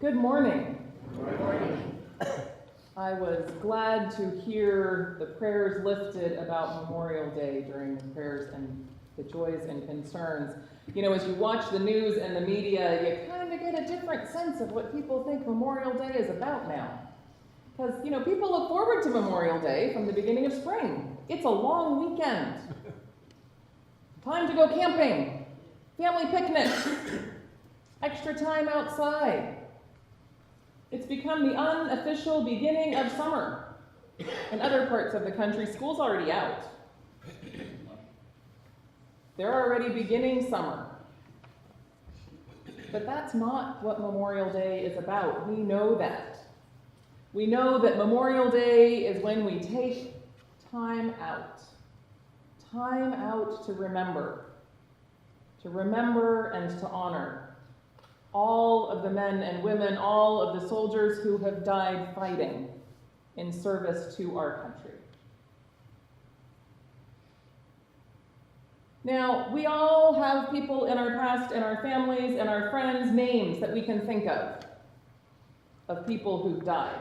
Good morning. Good morning. I was glad to hear the prayers lifted about Memorial Day during the prayers and the joys and concerns. You know, as you watch the news and the media, you kind of get a different sense of what people think Memorial Day is about now. Because, you know, people look forward to Memorial Day from the beginning of spring. It's a long weekend. Time to go camping, family picnics, extra time outside. It's become the unofficial beginning of summer. In other parts of the country, school's already out. They're already beginning summer. But that's not what Memorial Day is about. We know that. We know that Memorial Day is when we take time out to remember and to honor all of the men and women, all of the soldiers who have died fighting in service to our country. Now, we all have people in our past, and our families, and our friends' names that we can think of people who've died.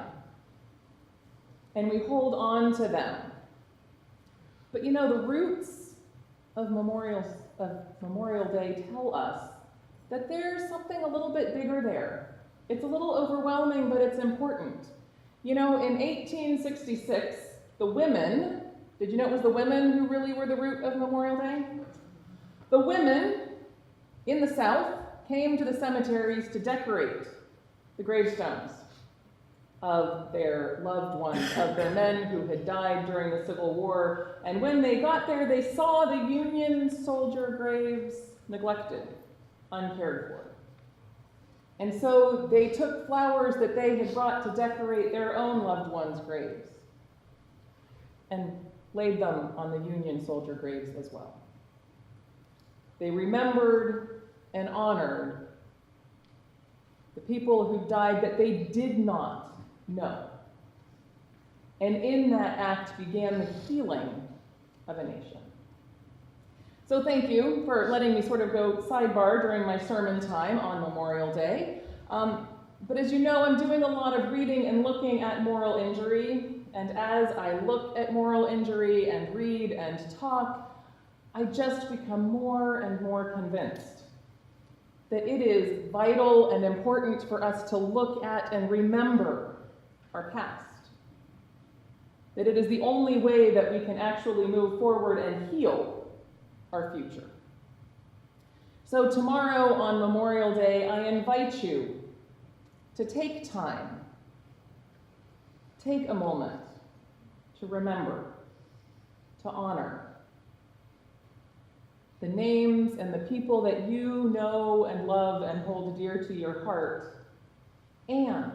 And we hold on to them. But you know, the roots of Memorial Day tell us that there's something a little bit bigger there. It's a little overwhelming, but it's important. You know, in 1866, the women, did you know it was the women who really were the root of Memorial Day? The women in the South came to the cemeteries to decorate the gravestones of their loved ones, of their men who had died during the Civil War. And when they got there, they saw the Union soldier graves neglected, uncared for. And so they took flowers that they had brought to decorate their own loved ones' graves and laid them on the Union soldier graves as well. They remembered and honored the people who died that they did not know. And in that act began the healing of a nation. So thank you for letting me sort of go sidebar during my sermon time on Memorial Day. But as you know, I'm doing a lot of reading and looking at moral injury. And as I look at moral injury and read and talk, I just become more and more convinced that it is vital and important for us to look at and remember our past. That it is the only way that we can actually move forward and heal our future. So tomorrow on Memorial Day, I invite you to take time, take a moment to remember, to honor the names and the people that you know and love and hold dear to your heart, and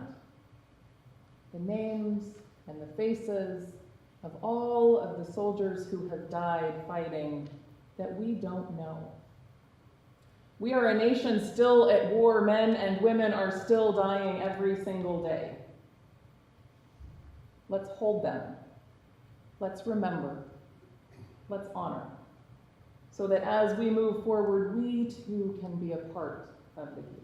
the names and the faces of all of the soldiers who have died fighting that we don't know. We are a nation still at war. Men and women are still dying every single day. Let's hold them. Let's remember. Let's honor. So that as we move forward, we too can be a part of the healing.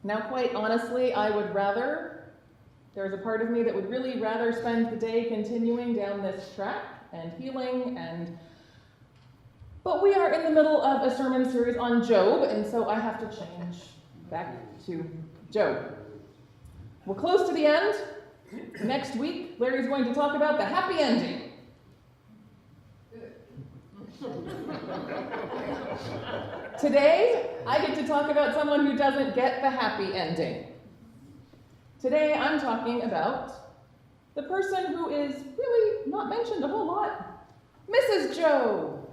Now, quite honestly, there's a part of me that would really rather spend the day continuing down this track and healing, but we are in the middle of a sermon series on Job, and so I have to change back to Job. We're close to the end. Next week, Larry's going to talk about the happy ending. Today, I get to talk about someone who doesn't get the happy ending. Today, I'm talking about the person who is really not mentioned a whole lot, Mrs. Job.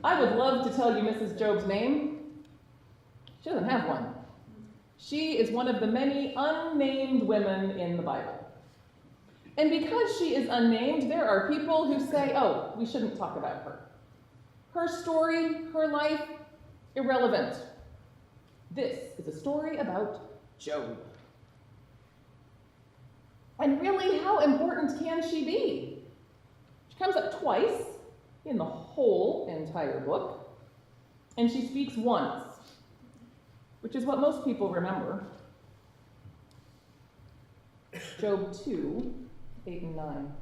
I would love to tell you Mrs. Job's name. She doesn't have one. She is one of the many unnamed women in the Bible. And because she is unnamed, there are people who say, oh, we shouldn't talk about her. Her story, her life, irrelevant. This is a story about Job. And really, how important can she be? She comes up twice in the whole entire book, and she speaks once. which is what most people remember. Job 2, 8 and 9.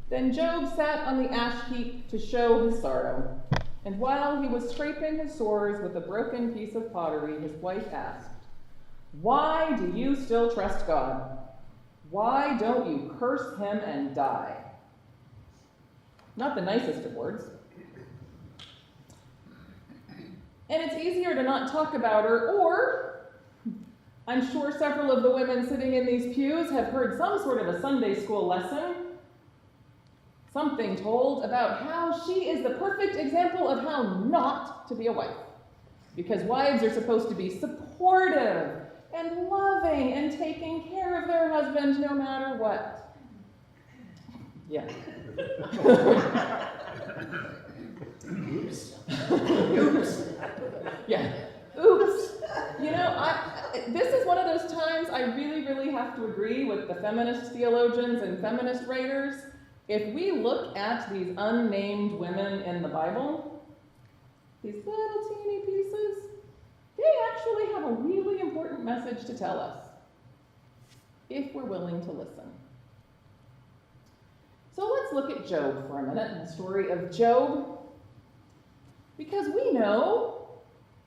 Then Job sat on the ash heap to show his sorrow, and while he was scraping his sores with a broken piece of pottery, his wife asked, "Why do you still trust God? Why don't you curse him and die?" Not the nicest of words. And it's easier to not talk about her, or I'm sure several of the women sitting in these pews have heard some sort of a Sunday school lesson, something told about how she is the perfect example of how not to be a wife. Because wives are supposed to be supportive and loving and taking care of their husband no matter what. Yeah. Oops. Oops. Yeah. Oops. You know, this is one of those times I really have to agree with the feminist theologians and feminist writers. If we look at these unnamed women in the Bible, these little teeny pieces, they actually have a really important message to tell us, if we're willing to listen. So let's look at Job for a minute, and the story of Job, because we know,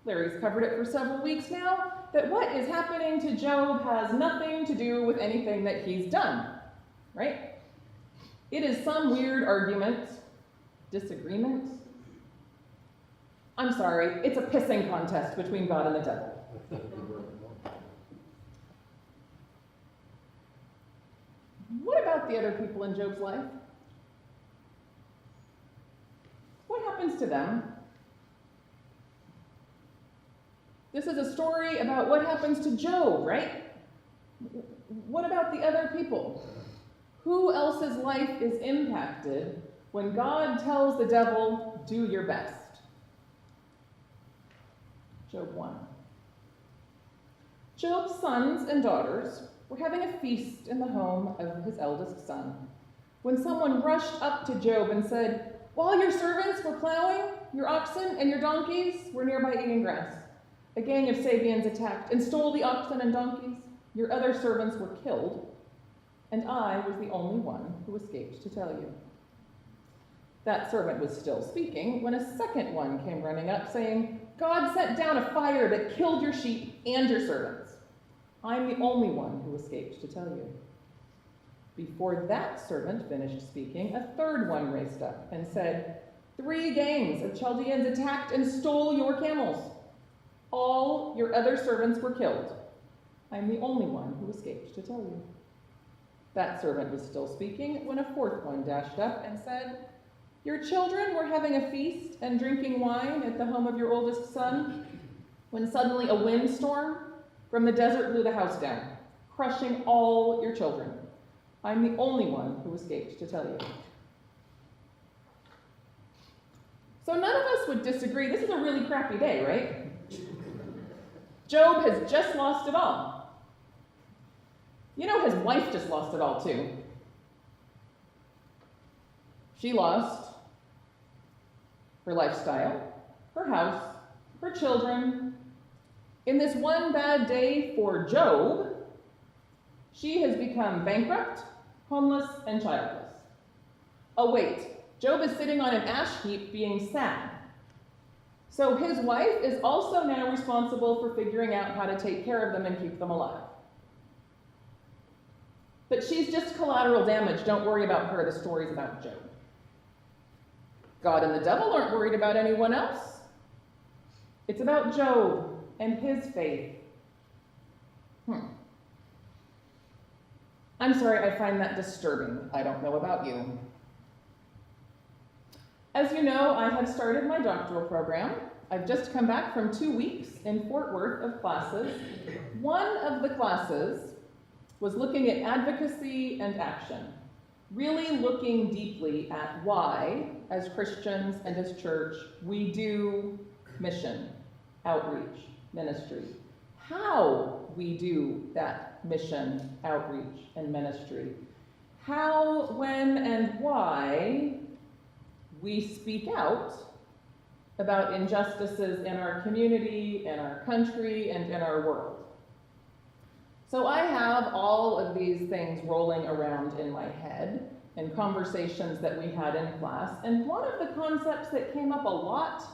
Larry's covered it for several weeks now, that what is happening to Job has nothing to do with anything that he's done, right? It is some weird argument, disagreement. I'm sorry, it's a pissing contest between God and the devil. What about the other people in Job's life? What happens to them? This is a story about what happens to Job, right? What about the other people? Who else's life is impacted when God tells the devil, "Do your best"? Job 1. Job's sons and daughters were having a feast in the home of his eldest son, when someone rushed up to Job and said, "While your servants were plowing, your oxen and your donkeys were nearby eating grass. A gang of Sabians attacked and stole the oxen and donkeys. Your other servants were killed, and I was the only one who escaped to tell you." That servant was still speaking when a second one came running up, saying, "God sent down a fire that killed your sheep and your servants. I'm the only one who escaped to tell you." Before that servant finished speaking, a third one raced up and said, "3 gangs of Chaldeans attacked and stole your camels. All your other servants were killed. I'm the only one who escaped to tell you." That servant was still speaking when a fourth one dashed up and said, "Your children were having a feast and drinking wine at the home of your oldest son, when suddenly a windstorm from the desert blew the house down, crushing all your children. I'm the only one who escaped to tell you." So none of us would disagree. This is a really crappy day, right? Job has just lost it all. You know, his wife just lost it all too. She lost her lifestyle, her house, her children. In this one bad day for Job, she has become bankrupt, homeless, and childless. Oh wait, Job is sitting on an ash heap being sad. So his wife is also now responsible for figuring out how to take care of them and keep them alive. But she's just collateral damage. Don't worry about her. The story's about Job. God and the devil aren't worried about anyone else. It's about Job and his faith. I'm sorry, I find that disturbing. I don't know about you. As you know, I have started my doctoral program. I've just come back from 2 weeks in Fort Worth of classes. One of the classes was looking at advocacy and action, really looking deeply at why, as Christians and as church, we do mission, outreach, ministry, how we do that mission, outreach, and ministry, how, when, and why we speak out about injustices in our community, in our country, and in our world. So I have all of these things rolling around in my head in conversations that we had in class, and one of the concepts that came up a lot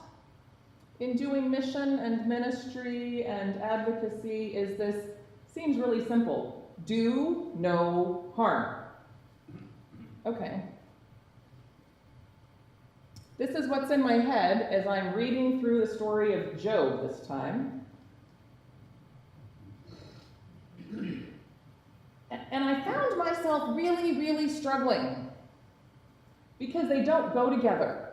in doing mission and ministry and advocacy is this, seems really simple, do no harm. Okay. This is what's in my head as I'm reading through the story of Job this time. And I found myself really, really struggling because they don't go together.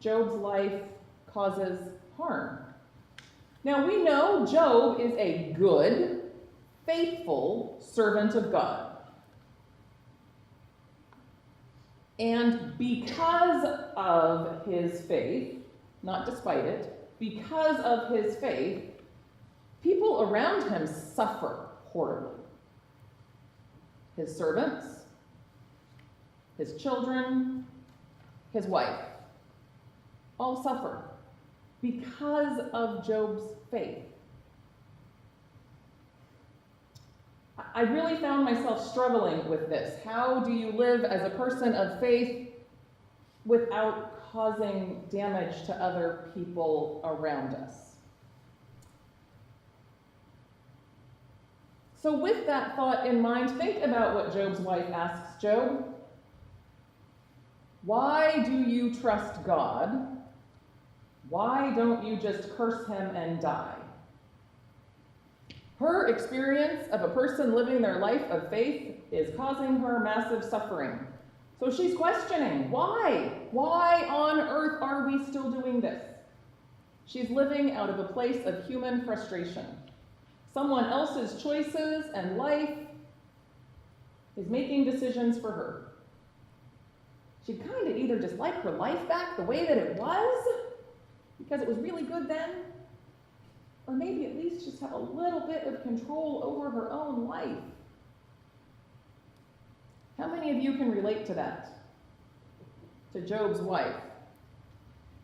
Job's life causes harm. Now we know Job is a good, faithful servant of God. And because of his faith, not despite it, because of his faith, people around him suffer horribly. His servants, his children, his wife, all suffer because of Job's faith. I really found myself struggling with this. How do you live as a person of faith without causing damage to other people around us? So with that thought in mind, think about what Job's wife asks Job. Why do you trust God? Why don't you just curse him and die? Her experience of a person living their life of faith is causing her massive suffering. So she's questioning, why? Why on earth are we still doing this? She's living out of a place of human frustration. Someone else's choices and life is making decisions for her. She'd kind of either just like her life back the way that it was, because it was really good then, or maybe at least just have a little bit of control over her own life. How many of you can relate to that? To Job's wife?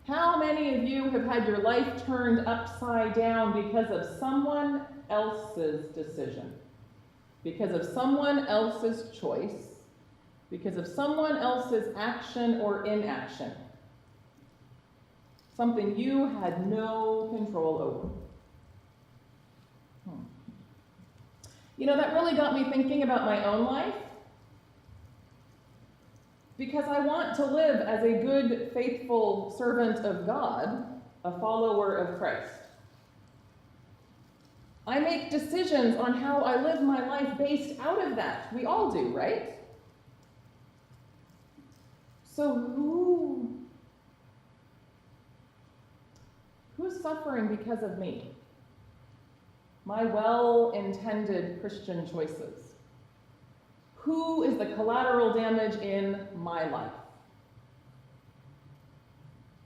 How many of you have had your life turned upside down because of someone else's decision? Because of someone else's choice? Because of someone else's action or inaction? Something you had no control over. You know, that really got me thinking about my own life, because I want to live as a good, faithful servant of God, a follower of Christ. I make decisions on how I live my life based out of that. We all do, right? So who's suffering because of me? My well-intended Christian choices. Who is the collateral damage in my life?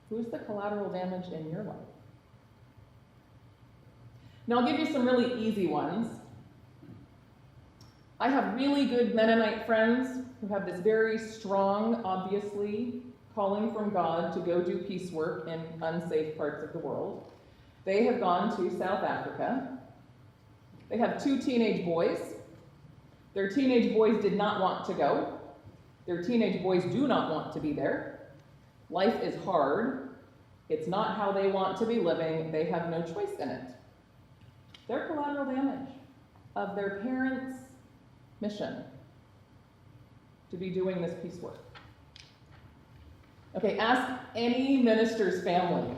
Who's the collateral damage in your life? Now I'll give you some really easy ones. I have really good Mennonite friends who have this very strong, obviously, calling from God to go do peace work in unsafe parts of the world. They have gone to South Africa. They have 2 teenage boys. Their teenage boys did not want to go. Their teenage boys do not want to be there. Life is hard. It's not how they want to be living. They have no choice in it. They're collateral damage of their parents' mission to be doing this peace work. Okay, ask any minister's family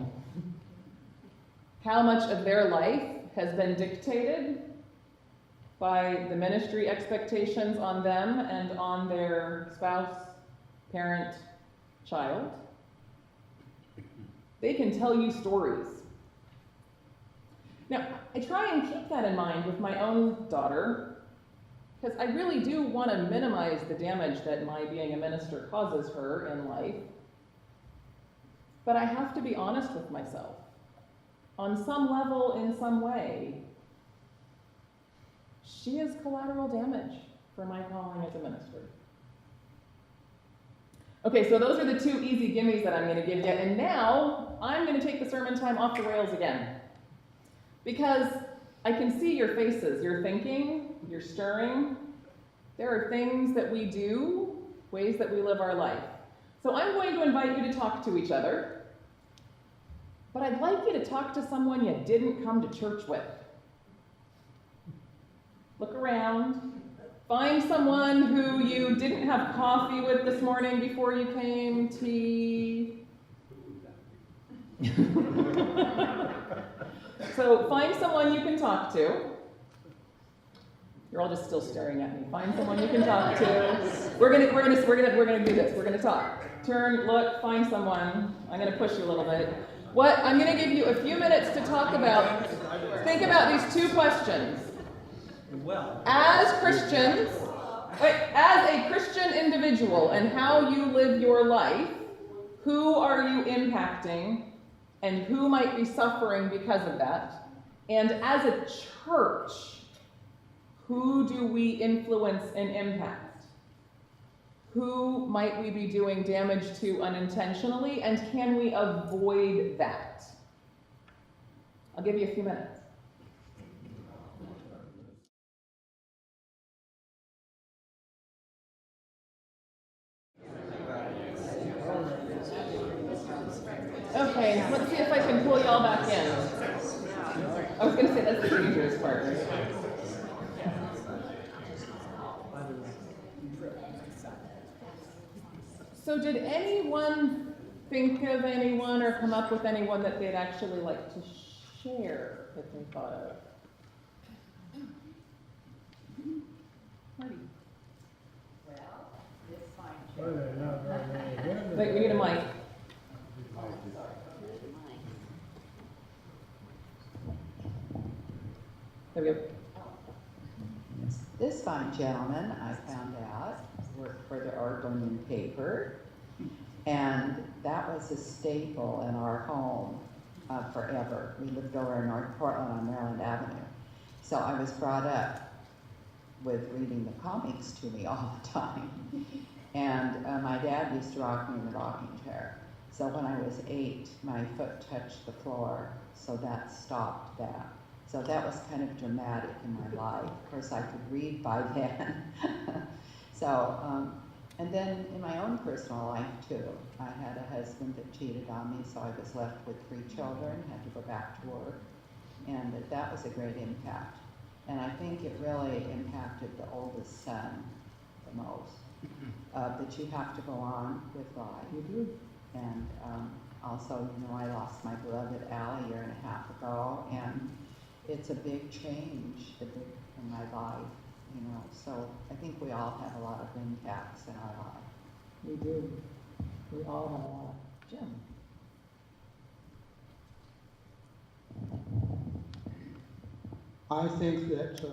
how much of their life has been dictated by the ministry expectations on them and on their spouse, parent, child. They can tell you stories. Now, I try and keep that in mind with my own daughter, because I really do want to minimize the damage that my being a minister causes her in life. But I have to be honest with myself. On some level, in some way, she is collateral damage for my calling as a minister. Okay, so those are the two easy gimmies that I'm going to give you, and now I'm going to take the sermon time off the rails again. Because I can see your faces, you're thinking, you're stirring. There are things that we do, ways that we live our life. So I'm going to invite you to talk to each other, but I'd like you to talk to someone you didn't come to church with. Look around. Find someone who you didn't have coffee with this morning before you came, tea. So find someone you can talk to. You're all just still staring at me. Find someone you can talk to. We're gonna do this. We're gonna talk. Turn, look, find someone. I'm gonna push you a little bit. I'm gonna give you a few minutes to talk about. Think about these two questions. As Christians, as a Christian individual and how you live your life, who are you impacting and who might be suffering because of that? And as a church, who do we influence and impact? Who might we be doing damage to unintentionally, and can we avoid that? I'll give you a few minutes. Okay, let's see if I can pull y'all back in. I was going to say that's the dangerous part. So did anyone think of anyone or come up with anyone that they'd actually like to share that they thought of? Marty. Well, this fine. Wait, we need a mic. There we go. This fine gentleman, I found out, worked for the Oregonian paper, and that was a staple in our home forever. We lived over in North Portland on Maryland Avenue. So I was brought up with reading the comics to me all the time. And my dad used to rock me in the rocking chair. So when I was 8, my foot touched the floor, so that stopped that. So that was kind of dramatic in my life. Of course, I could read by then. And then in my own personal life too, I had a husband that cheated on me, so I was left with 3 children, had to go back to work, and that was a great impact. And I think it really impacted the oldest son the most, that you have to go on with life. Mm-hmm. And also, I lost my beloved Al a year and a half ago, and it's a big change in my life, so I think we all have a lot of impacts in our life. We do. We all have a lot. Jim. I think that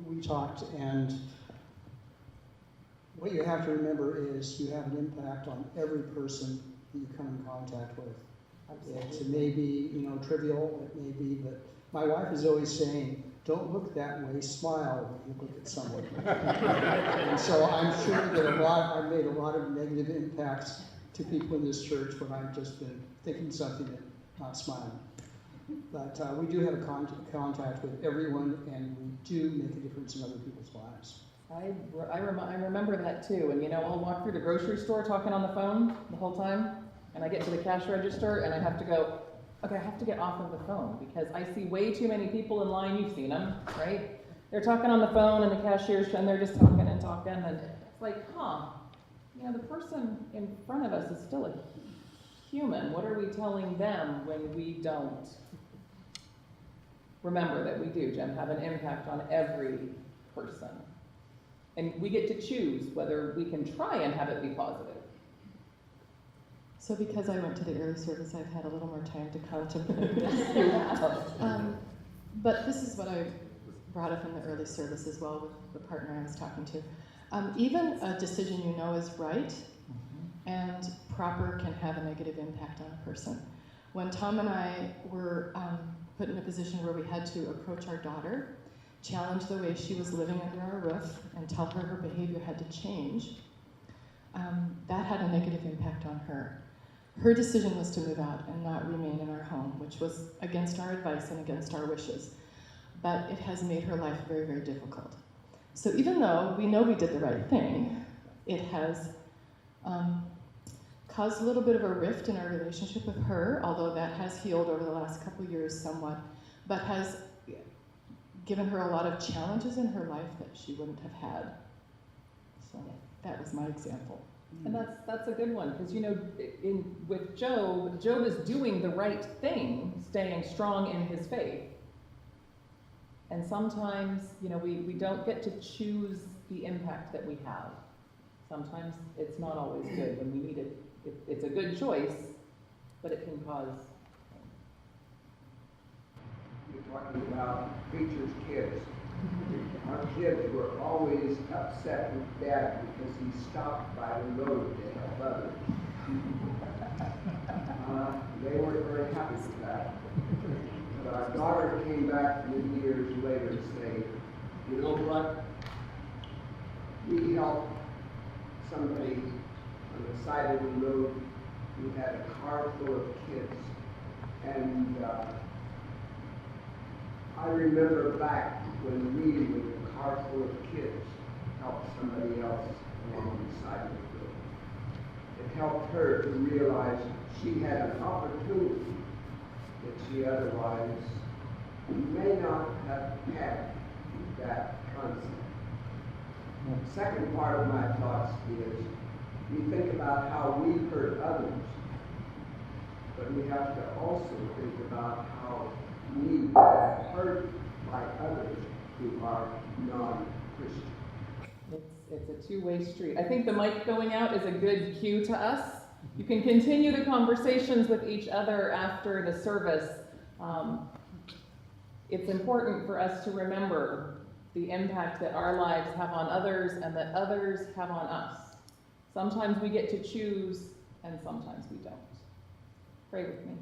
we talked, and what you have to remember is you have an impact on every person that you come in contact with. It may be, trivial, it may be, but my wife is always saying, don't look that way, smile when you look at someone. And so I'm sure that I've made a lot of negative impacts to people in this church when I've just been thinking something and not smiling. But we do have a contact with everyone, and we do make a difference in other people's lives. I remember that too, and I'll walk through the grocery store talking on the phone the whole time, and I get to the cash register and I have to go, okay, I have to get off of the phone because I see way too many people in line. You've seen them, right? They're talking on the phone and the cashiers, and they're just talking, and it's like, the person in front of us is still a human. What are we telling them when we don't? Remember that we do, Jim, have an impact on every person. And we get to choose whether we can try and have it be positive. So because I went to the early service, I've had a little more time to contemplate this. But this is what I brought up in the early service as well with the partner I was talking to. Even a decision is right and proper can have a negative impact on a person. When Tom and I were put in a position where we had to approach our daughter, challenge the way she was living under our roof, and tell her her behavior had to change, that had a negative impact on her. Her decision was to move out and not remain in our home, which was against our advice and against our wishes. But it has made her life very, very difficult. So even though we know we did the right thing, it has caused a little bit of a rift in our relationship with her, although that has healed over the last couple years somewhat, but has given her a lot of challenges in her life that she wouldn't have had. So that was my example. And that's a good one, because with Job is doing the right thing, staying strong in his faith. And sometimes, we don't get to choose the impact that we have. Sometimes it's not always good when we need it. It's a good choice, but it can cause. You're talking about preachers' kids. Our kids were always upset with Dad because he stopped by the road to help others. They weren't very happy with that. But our daughter came back many years later and said, you know what? We helped somebody on the side of the road who had a car full of kids. And I remember back when we, with a car full of kids, helped somebody else along the side of the road. It helped her to realize she had an opportunity that she otherwise may not have had that concept. The second part of my thoughts is we think about how we hurt others, but we have to also think about how we are hurt by others who are non-Christian. It's a two-way street. I think the mic going out is a good cue to us. You can continue the conversations with each other after the service. It's important for us to remember the impact that our lives have on others and that others have on us. Sometimes we get to choose, and sometimes we don't. Pray with me.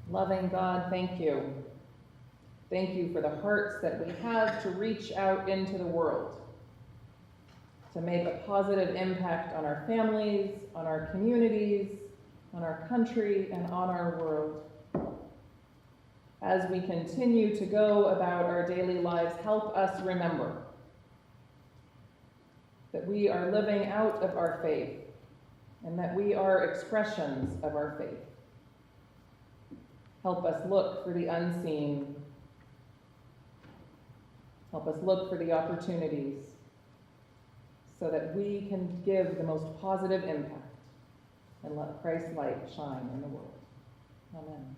Loving God, thank you. Thank you for the hearts that we have to reach out into the world, to make a positive impact on our families, on our communities, on our country, and on our world. As we continue to go about our daily lives, help us remember that we are living out of our faith and that we are expressions of our faith. Help us look for the unseen. Help us look for the opportunities so that we can give the most positive impact and let Christ's light shine in the world. Amen.